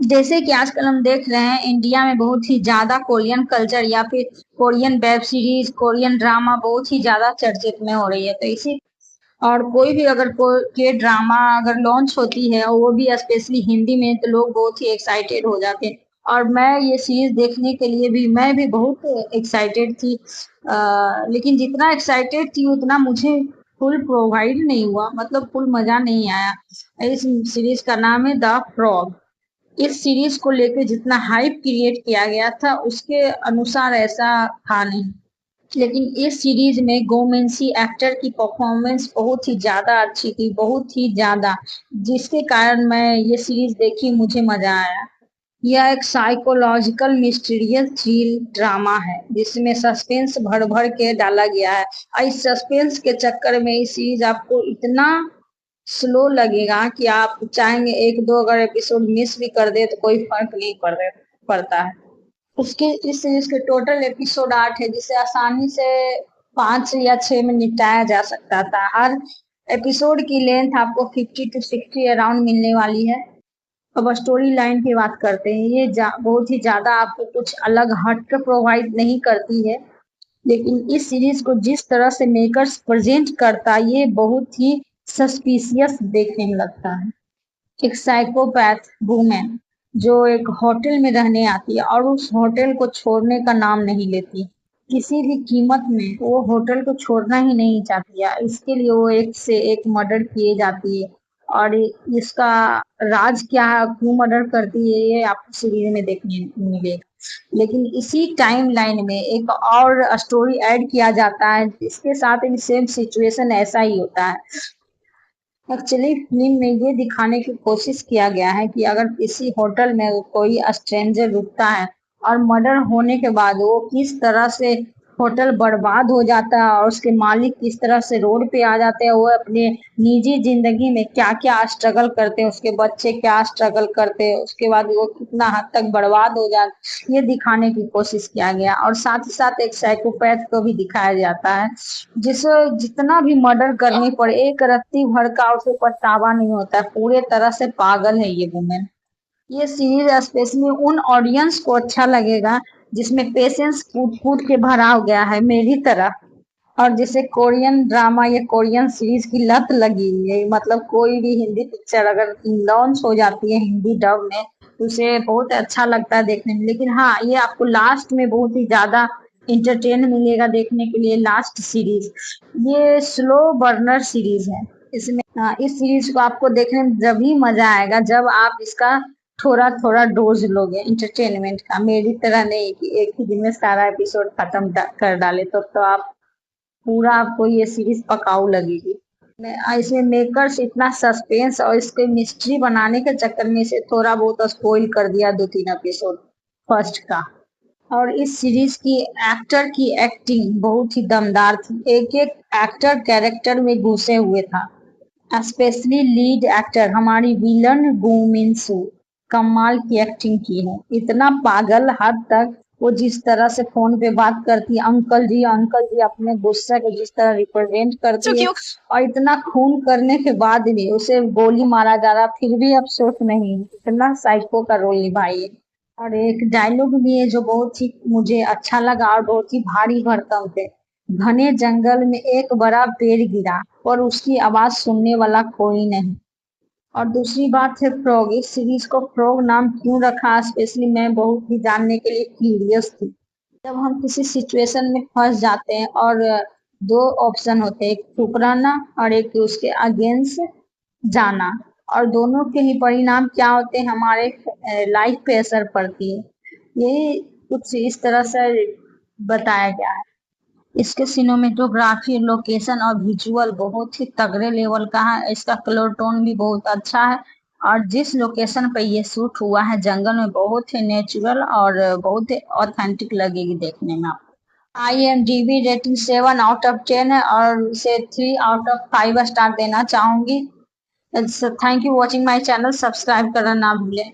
जैसे कि आजकल हम देख रहे हैं इंडिया में बहुत ही ज्यादा कोरियन कल्चर या फिर Korean web series, Korean drama बहुत ही ज्यादा चर्चित में हो रही है। तो इसी और कोई भी अगर कोई ड्रामा अगर लॉन्च होती है और वो भी स्पेशली हिंदी में, तो लोग बहुत ही एक्साइटेड हो जाते हैं। और मैं ये सीरीज देखने के लिए भी मैं भी बहुत एक्साइटेड थी। लेकिन जितना एक्साइटेड थी उतना मुझे फुल प्रोवाइड नहीं हुआ, मतलब फुल मजा नहीं आया। इस सीरीज का नाम है द फ्रॉग। इस सीरीज को लेकर जितना हाइप क्रिएट किया गया था उसके अनुसार ऐसा था नहीं। लेकिन इस सीरीज में गोमेंसी एक्टर की परफॉर्मेंस बहुत ही ज्यादा अच्छी थी, बहुत ही ज्यादा, जिसके कारण मैं ये सीरीज देखी, मुझे मजा आया। यह एक साइकोलॉजिकल मिस्टीरियस थ्रिल ड्रामा है जिसमें सस्पेंस भर भर के डाला गया है। और इस सस्पेंस के चक्कर में ये सीरीज आपको इतना स्लो लगेगा कि आप चाहेंगे एक दो अगर एपिसोड मिस भी कर दे तो कोई फर्क नहीं पड़ता है। उसके इस सीरीज के टोटल एपिसोड 8 है, जिसे आसानी से 5 या 6 में निपटाया जा सकता था। हर एपिसोड की लेंथ आपको 50 to 60 अराउंड मिलने वाली है। अब स्टोरी लाइन की बात करते हैं। ये बहुत ही ज्यादा आपको कुछ अलग हट कर प्रोवाइड नहीं करती है, लेकिन इस सीरीज को जिस तरह से मेकर्स प्रेजेंट करता है ये बहुत ही सस्पिशियस देखने में लगता है। एक साइकोपैथ वुमेन जो एक होटल में रहने आती है और उस होटल को छोड़ने का नाम नहीं लेती, किसी भी कीमत में वो होटल को छोड़ना ही नहीं चाहती है। इसके लिए वो एक से एक मर्डर किए जाती है। और इसका राज क्या है, क्यों मर्डर करती है, ये आपको सीरीज में देखने मिलेगा। लेकिन इसी टाइम लाइन में एक और स्टोरी ऐड किया जाता है, इसके साथ भी सेम सिचुएशन ऐसा ही होता है। एक्चुअली फिल्म में ये दिखाने की कोशिश किया गया है कि अगर किसी होटल में कोई स्ट्रेंजर रुकता है और मर्डर होने के बाद वो किस तरह से होटल बर्बाद हो जाता है और उसके मालिक किस तरह से रोड पे आ जाते हैं, वो अपने निजी जिंदगी में क्या क्या स्ट्रगल करते हैं, उसके बच्चे क्या स्ट्रगल करते हैं, उसके बाद वो कितना हद तक बर्बाद हो जाते, ये दिखाने की कोशिश किया गया। और साथ ही साथ एक साइकोपैथ को भी दिखाया जाता है, जिसे जितना भी मर्डर करने पर एक रत्ती भर का उसे पछतावा नहीं होता है। पूरे तरह से पागल है ये वुमेन। ये सीरीज स्पेशली उन ऑडियंस को अच्छा लगेगा जिसमें पेशेंस कूट कूट के भरा हो गया है, मेरी तरह। और जिसे कोरियन ड्रामा या कोरियन सीरीज की लत लगी हुई है, मतलब कोई भी हिंदी पिक्चर अगर लॉन्च हो जाती है हिंदी डब में तो उसे बहुत अच्छा लगता है देखने में। लेकिन हाँ, ये आपको लास्ट में बहुत ही ज्यादा इंटरटेन मिलेगा देखने के लिए। लास्ट सीरीज ये स्लो बर्नर सीरीज है। इसमें इस सीरीज को आपको देखने में जब भी मजा आएगा जब आप इसका थोड़ा थोड़ा डोज लोगे इंटरटेनमेंट का, मेरी तरह नहीं कि एक ही दिन में सारा एपिसोड खत्म कर डाले। तो आप पूरा आपको ये सीरीज पकाऊ लगेगी। इसमें मेकर्स इतना सस्पेंस और इसके मिस्ट्री बनाने के चक्कर में इसे थोड़ा बहुत स्पॉइल कर दिया 2-3 एपिसोड फर्स्ट का। और इस सीरीज की एक्टर की एक्टिंग बहुत ही दमदार थी, एक एक एक्टर कैरेक्टर में घुसे हुए था। स्पेशली लीड एक्टर हमारी विलन गो मिनसू कमाल की एक्टिंग की है। इतना पागल हद तक वो जिस तरह से फोन पे बात करती है, अंकल जी अपने गुस्सा को जिस तरह रिप्रेजेंट करती है, और इतना खून करने के बाद भी उसे गोली मारा जा रहा फिर भी अफसोस नहीं, इतना साइको का रोल निभाई है। और एक डायलॉग भी है जो बहुत ही मुझे अच्छा लगा और बहुत ही भारी भरकम थे। घने जंगल में एक बड़ा पेड़ गिरा पर उसकी आवाज सुनने वाला कोई नहीं। और दूसरी बात है फ्रॉग, इस सीरीज को फ्रॉग नाम क्यों रखा, स्पेशली मैं बहुत ही जानने के लिए क्यूरियस थी। जब हम किसी सिचुएशन में फंस जाते हैं और दो ऑप्शन होते हैं, एक चुप रहना और एक उसके अगेंस्ट जाना, और दोनों के ही परिणाम क्या होते हैं, हमारे लाइफ पे असर पड़ती है। ये कुछ इस तरह से बताया गया है। इसके सिनेमेटोग्राफी, लोकेशन और विजुअल बहुत ही तगड़े लेवल का है। इसका कलर टोन भी बहुत अच्छा है। और जिस लोकेशन पे ये शूट हुआ है जंगल में, बहुत ही नेचुरल और बहुत ही ऑथेंटिक लगेगी देखने में आपको। IMDb रेटिंग 7 आउट ऑफ 10 है और इसे 3 आउट ऑफ 5 स्टार देना चाहूंगी। Thank you watching my channel, subscribe करना ना भूलें।